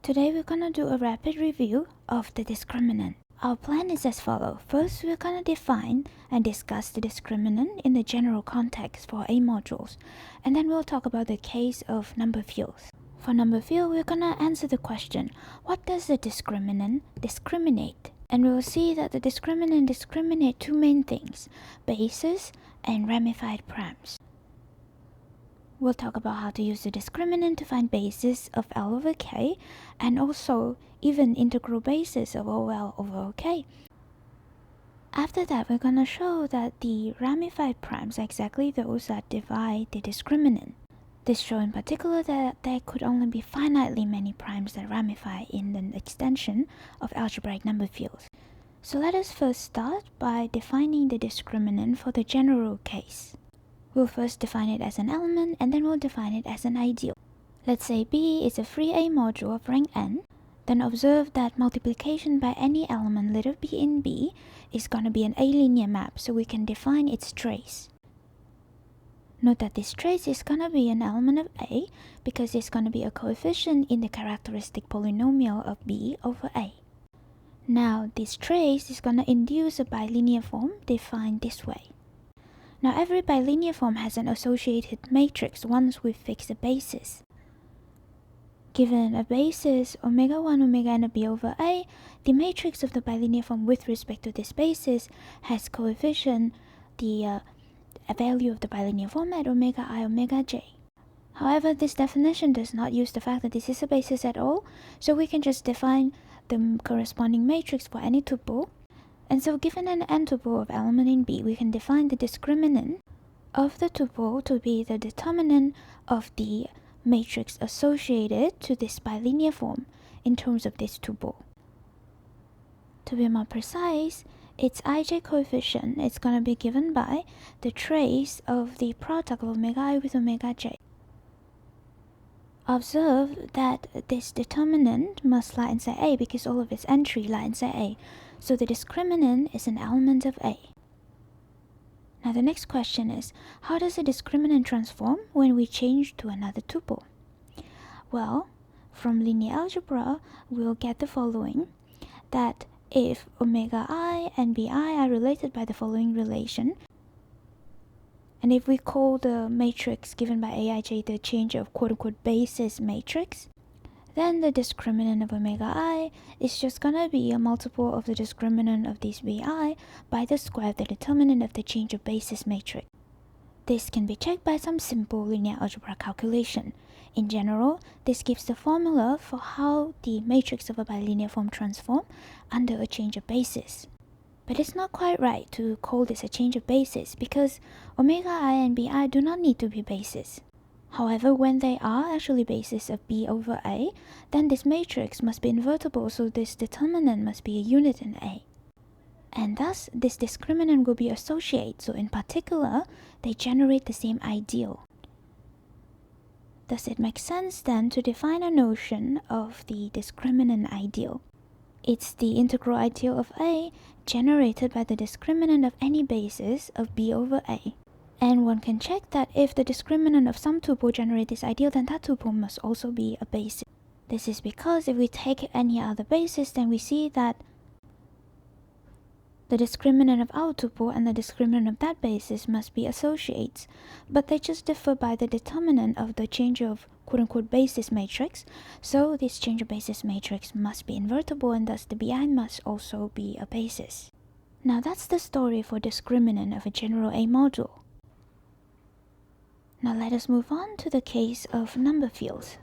Today we're gonna do a rapid review of the discriminant. Our plan is as follows. First, we're gonna define and discuss the discriminant in the general context for A modules, and then we'll talk about the case of number fields. For number field, we're gonna answer the question, what does the discriminant discriminate? And we'll see that the discriminant discriminate two main things, bases and ramified primes. We'll talk about how to use the discriminant to find basis of L over K and also even integral basis of OL over OK. After that, we're going to show that the ramified primes are exactly those that divide the discriminant. This shows in particular that there could only be finitely many primes that ramify in the extension of algebraic number fields. So let us first start by defining the discriminant for the general case. We'll first define it as an element and then we'll define it as an ideal. Let's say B is a free A module of rank n. Then observe that multiplication by any element let b in B is going to be an A-linear map, so we can define its trace. Note that this trace is going to be an element of A because it's going to be a coefficient in the characteristic polynomial of B over A. Now this trace is going to induce a bilinear form defined this way. Now every bilinear form has an associated matrix once we fix a basis. Given a basis omega 1 omega n of B over A, the matrix of the bilinear form with respect to this basis has coefficient the value of the bilinear form at omega I omega j. However, this definition does not use the fact that this is a basis at all, so we can just define the corresponding matrix for any tuple. And so given an n tuple of element in B, we can define the discriminant of the tuple to be the determinant of the matrix associated to this bilinear form in terms of this tuple. To be more precise, its ij coefficient is going to be given by the trace of the product of omega I with omega j. Observe that this determinant must lie inside A because all of its entry lie inside A. So the discriminant is an element of A. Now the next question is, how does a discriminant transform when we change to another tuple? Well, from linear algebra, we'll get the following, that if omega I and bi are related by the following relation, and if we call the matrix given by aij the change of quote-unquote basis matrix, then the discriminant of omega I is just gonna be a multiple of the discriminant of this bi by the square of the determinant of the change of basis matrix. This can be checked by some simple linear algebra calculation. In general, this gives the formula for how the matrix of a bilinear form transform under a change of basis. But it's not quite right to call this a change of basis because omega I and bi do not need to be bases. However, when they are actually basis of B over A, then this matrix must be invertible, so this determinant must be a unit in A. And thus, this discriminant will be associate, so in particular, they generate the same ideal. Does it make sense then to define a notion of the discriminant ideal? It's the integral ideal of A generated by the discriminant of any basis of B over A. And one can check that if the discriminant of some tuple generates this ideal, then that tuple must also be a basis. This is because if we take any other basis, then we see that the discriminant of our tuple and the discriminant of that basis must be associates, but they just differ by the determinant of the change of quote-unquote basis matrix, so this change of basis matrix must be invertible and thus the bi must also be a basis. Now that's the story for discriminant of a general A module. Now let us move on to the case of number fields.